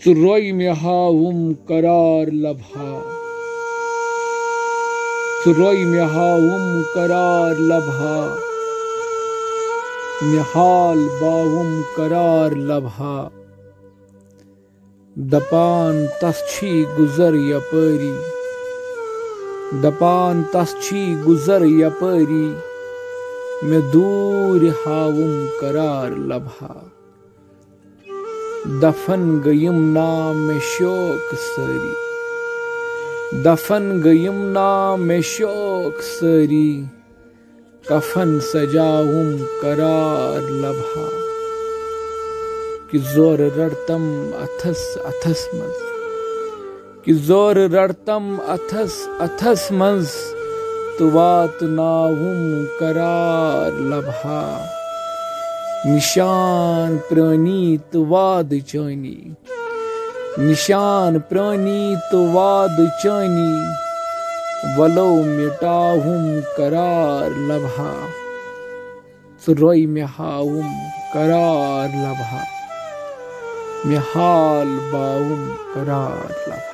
छु रोई मे हावुम करार लभा, छु रोई मे हावुम करार लभा, मे हाल बावुम करार लभा। दपान तस छी गुजर यपरी, दपान तस छी गुजर यपरी, मे दूर हावुम करार लभा। दफन गयम नाम में शोक सरी, दफन गयम नाम में शोक सरी, कफन सजाऊं करार लभा। कि जोर रड़तम अथस अथस मज, कि जोर रड़तम अथस अथस मज, तो वात नावुम करार लभा। निशान प्रणीत वाद चानी, निशान प्रणीत वाद चानी, वलो मिटाहुम करार लभा। छु रोई मे हावुम करार लभा, मे हाल बावुम करार लभा।